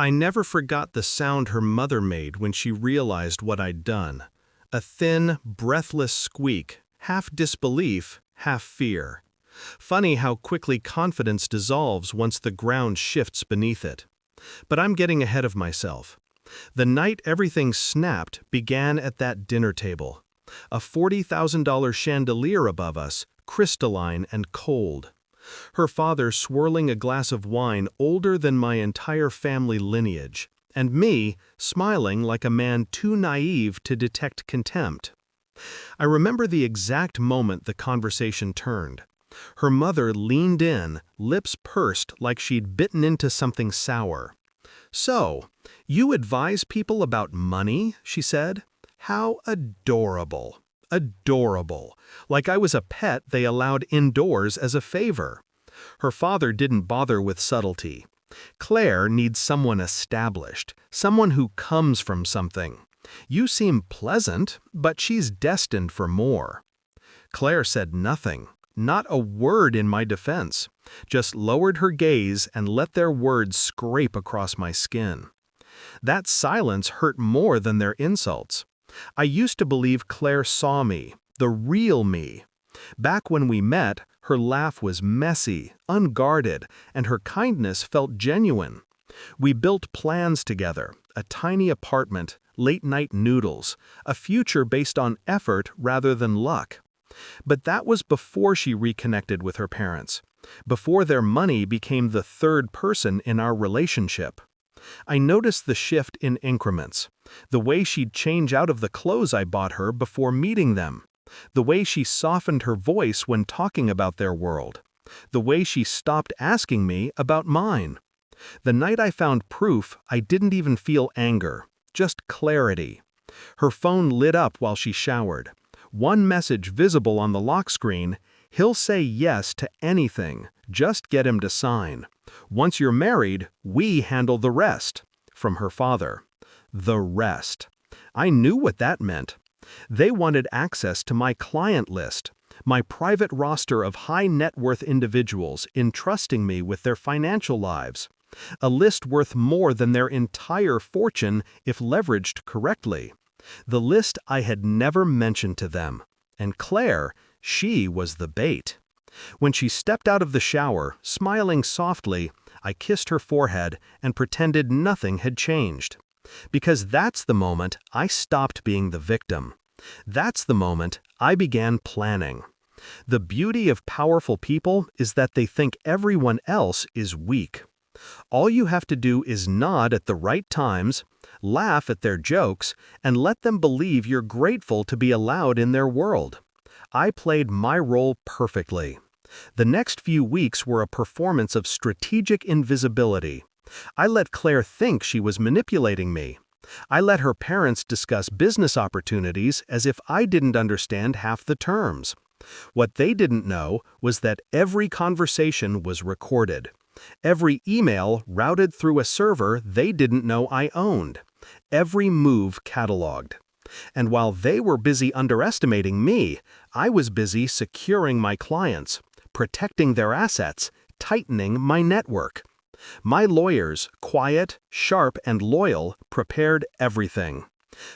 I never forgot the sound her mother made when she realized what I'd done. A thin, breathless squeak, half disbelief, half fear. Funny how quickly confidence dissolves once the ground shifts beneath it. But I'm getting ahead of myself. The night everything snapped began at that dinner table. A $40,000 chandelier above us, crystalline and cold. Her father swirling a glass of wine older than my entire family lineage, and me smiling like a man too naive to detect contempt. I remember the exact moment the conversation turned. Her mother leaned in, lips pursed like she'd bitten into something sour. "So, you advise people about money?" she said. "How adorable. Adorable. Like I was a pet they allowed indoors as a favor." Her father didn't bother with subtlety. "Claire needs someone established, someone who comes from something. You seem pleasant, but she's destined for more." Claire said nothing, not a word in my defense, just lowered her gaze and let their words scrape across my skin. That silence hurt more than their insults. I used to believe Claire saw me, the real me. Back when we met, her laugh was messy, unguarded, and her kindness felt genuine. We built plans together, a tiny apartment, late-night noodles, a future based on effort rather than luck. But that was before she reconnected with her parents, before their money became the third person in our relationship. I noticed the shift in increments, the way she'd change out of the clothes I bought her before meeting them, the way she softened her voice when talking about their world, the way she stopped asking me about mine. The night I found proof, I didn't even feel anger, just clarity. Her phone lit up while she showered. One message visible on the lock screen: "He'll say yes to anything, just get him to sign. Once you're married, we handle the rest." From her father. The rest. I knew what that meant. They wanted access to my client list, my private roster of high net worth individuals entrusting me with their financial lives. A list worth more than their entire fortune if leveraged correctly. The list I had never mentioned to them. And Claire, she was the bait. When she stepped out of the shower, smiling softly, I kissed her forehead and pretended nothing had changed. Because that's the moment I stopped being the victim. That's the moment I began planning. The beauty of powerful people is that they think everyone else is weak. All you have to do is nod at the right times, laugh at their jokes, and let them believe you're grateful to be allowed in their world. I played my role perfectly. The next few weeks were a performance of strategic invisibility. I let Claire think she was manipulating me. I let her parents discuss business opportunities as if I didn't understand half the terms. What they didn't know was that every conversation was recorded. Every email routed through a server they didn't know I owned. Every move cataloged. And while they were busy underestimating me, I was busy securing my clients, protecting their assets, tightening my network. My lawyers, quiet, sharp, and loyal, prepared everything.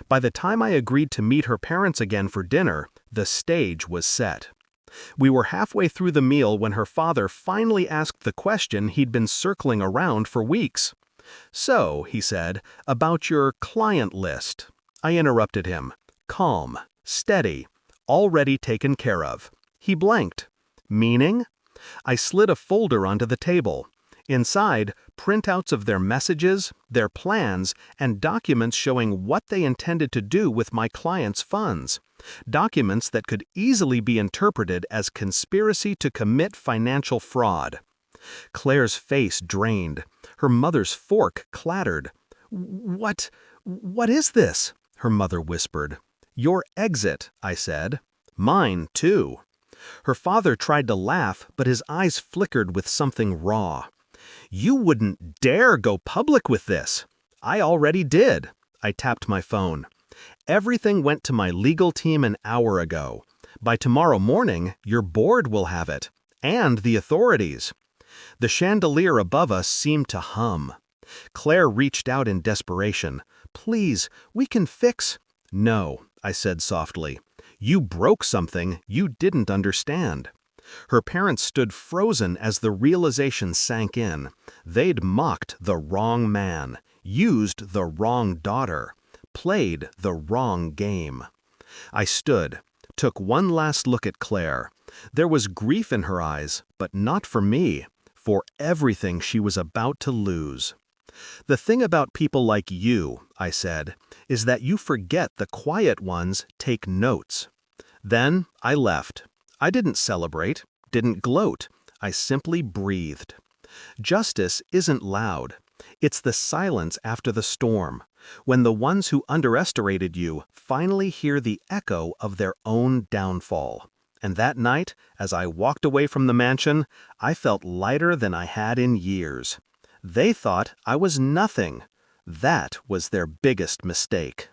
By the time I agreed to meet her parents again for dinner, the stage was set. We were halfway through the meal when her father finally asked the question he'd been circling around for weeks. "So," he said, "about your client list." I interrupted him. Calm, steady, already taken care of. He blanked. "Meaning?" I slid a folder onto the table. Inside, printouts of their messages, their plans, and documents showing what they intended to do with my clients' funds. Documents that could easily be interpreted as conspiracy to commit financial fraud. Claire's face drained. Her mother's fork clattered. What is this?" her mother whispered. "Your exit," I said. "Mine, too." Her father tried to laugh, but his eyes flickered with something raw. "You wouldn't dare go public with this." "I already did." I tapped my phone. "Everything went to my legal team an hour ago. By tomorrow morning, your board will have it. And the authorities." The chandelier above us seemed to hum. Claire reached out in desperation. "Please, we can fix—" "No," I said softly. "You broke something you didn't understand." Her parents stood frozen as the realization sank in. They'd mocked the wrong man, used the wrong daughter, played the wrong game. I stood, took one last look at Claire. There was grief in her eyes, but not for me, for everything she was about to lose. "The thing about people like you," I said, "is that you forget the quiet ones take notes." Then I left. I didn't celebrate, didn't gloat. I simply breathed. Justice isn't loud. It's the silence after the storm, when the ones who underestimated you finally hear the echo of their own downfall. And that night, as I walked away from the mansion, I felt lighter than I had in years. They thought I was nothing. That was their biggest mistake.